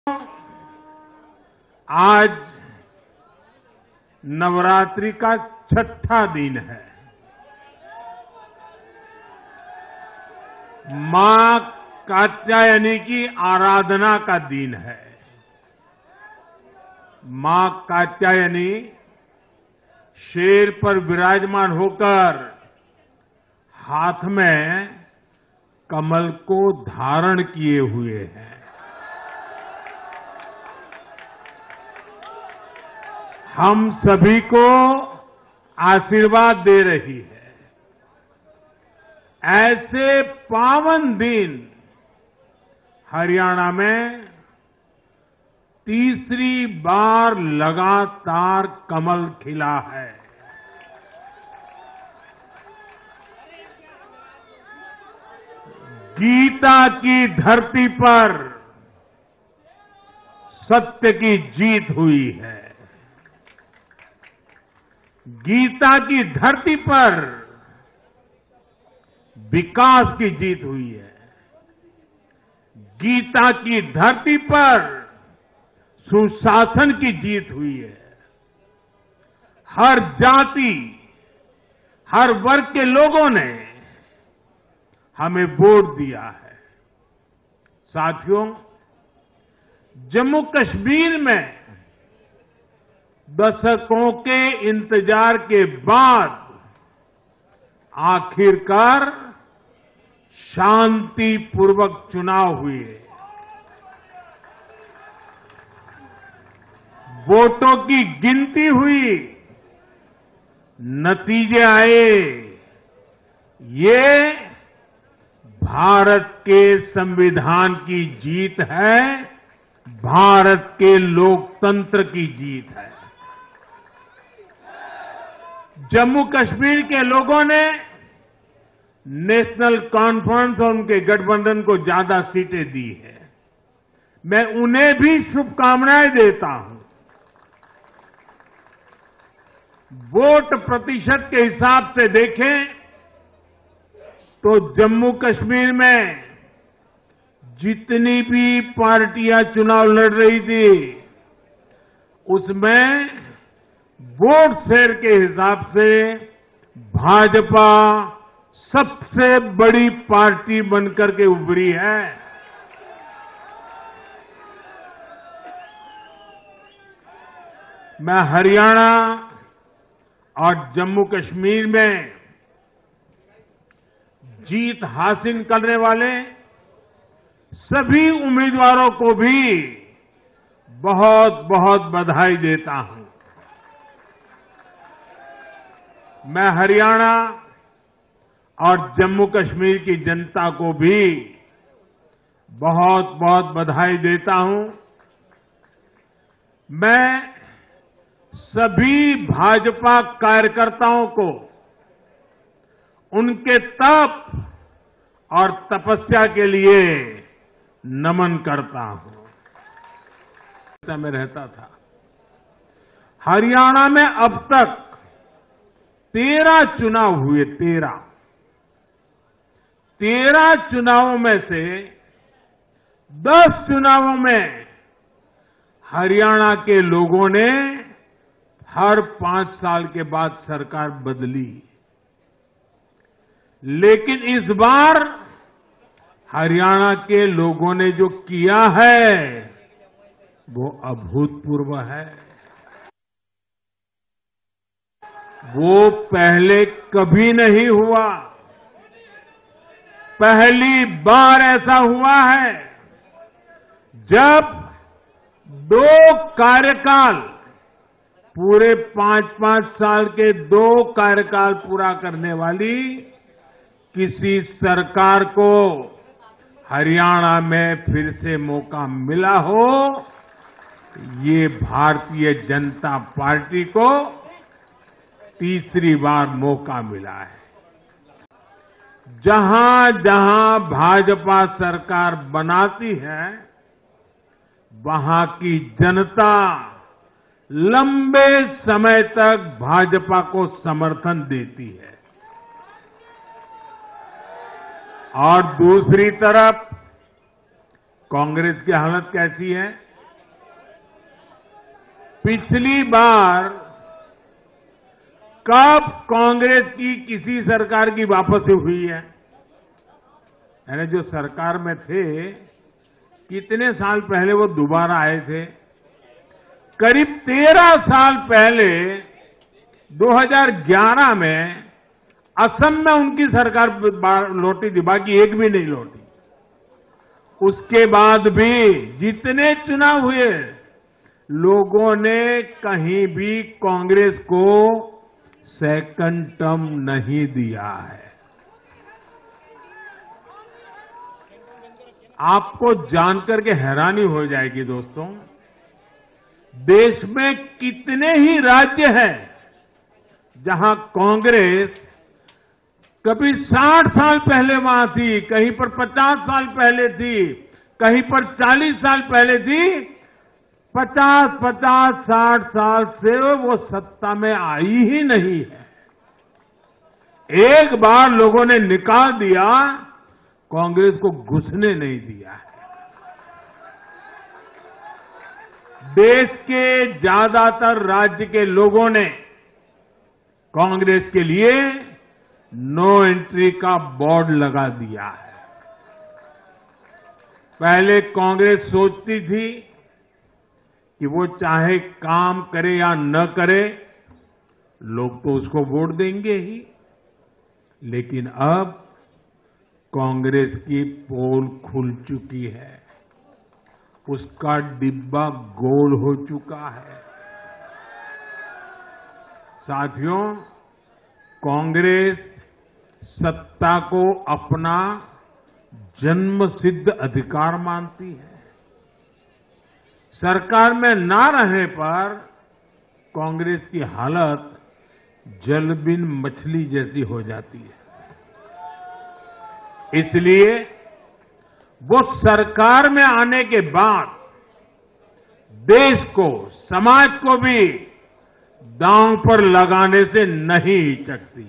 आज नवरात्रि का छठा दिन है। मां कात्यायनी की आराधना का दिन है। मां कात्यायनी शेर पर विराजमान होकर हाथ में कमल को धारण किए हुए हैं। हम सभी को आशीर्वाद दे रही है। ऐसे पावन दिन हरियाणा में तीसरी बार लगातार कमल खिला है। गीता की धरती पर सत्य की जीत हुई है। गीता की धरती पर विकास की जीत हुई है। गीता की धरती पर सुशासन की जीत हुई है। हर जाति, हर वर्ग के लोगों ने हमें वोट दिया है। साथियों, जम्मू कश्मीर में दशकों के इंतजार के बाद आखिरकार शांतिपूर्वक चुनाव हुए। वोटों की गिनती हुई, नतीजे आए। ये भारत के संविधान की जीत है, भारत के लोकतंत्र की जीत है। जम्मू कश्मीर के लोगों ने नेशनल कॉन्फ्रेंस और उनके गठबंधन को ज्यादा सीटें दी है। मैं उन्हें भी शुभकामनाएं देता हूं। वोट प्रतिशत के हिसाब से देखें तो जम्मू कश्मीर में जितनी भी पार्टियां चुनाव लड़ रही थी, उसमें वोट शेयर के हिसाब से भाजपा सबसे बड़ी पार्टी बनकर के उभरी है। मैं हरियाणा और जम्मू कश्मीर में जीत हासिल करने वाले सभी उम्मीदवारों को भी बहुत बहुत बधाई देता हूं। मैं हरियाणा और जम्मू कश्मीर की जनता को भी बहुत बहुत बधाई देता हूं। मैं सभी भाजपा कार्यकर्ताओं को उनके तप और तपस्या के लिए नमन करता हूं। में रहता था। हरियाणा में अब तक 13 चुनाव हुए। 13 चुनावों में से 10 चुनावों में हरियाणा के लोगों ने हर 5 साल के बाद सरकार बदली। लेकिन इस बार हरियाणा के लोगों ने जो किया है वो अभूतपूर्व है। वो पहले कभी नहीं हुआ। पहली बार ऐसा हुआ है जब 2 कार्यकाल, पूरे 5-5 साल के 2 कार्यकाल पूरा करने वाली किसी सरकार को हरियाणा में फिर से मौका मिला हो। ये भारतीय जनता पार्टी को तीसरी बार मौका मिला है। जहां जहां भाजपा सरकार बनाती है, वहां की जनता लंबे समय तक भाजपा को समर्थन देती है। और दूसरी तरफ कांग्रेस की हालत कैसी है? पिछली बार कब कांग्रेस की किसी सरकार की वापसी हुई है? यानी जो सरकार में थे, कितने साल पहले वो दोबारा आए थे? करीब 13 साल पहले 2011 में असम में उनकी सरकार लौटी थी, बाकी एक भी नहीं लौटी। उसके बाद भी जितने चुनाव हुए, लोगों ने कहीं भी कांग्रेस को सेकंड टर्म नहीं दिया है। आपको जानकर के हैरानी हो जाएगी दोस्तों, देश में कितने ही राज्य हैं जहां कांग्रेस कभी 60 साल पहले वहां थी, कहीं पर 50 साल पहले थी, कहीं पर 40 साल पहले थी, 50-60 साल से वो सत्ता में आई ही नहीं है। एक बार लोगों ने निकाल दिया, कांग्रेस को घुसने नहीं दिया है। देश के ज्यादातर राज्य के लोगों ने कांग्रेस के लिए नो एंट्री का बोर्ड लगा दिया है। पहले कांग्रेस सोचती थी कि वो चाहे काम करे या न करे, लोग तो उसको वोट देंगे ही। लेकिन अब कांग्रेस की पोल खुल चुकी है, उसका डिब्बा गोल हो चुका है। साथियों, कांग्रेस सत्ता को अपना जन्मसिद्ध अधिकार मानती है। सरकार में ना रहने पर कांग्रेस की हालत जल बिन मछली जैसी हो जाती है। इसलिए वो सरकार में आने के बाद देश को, समाज को भी दांव पर लगाने से नहीं हिचकती।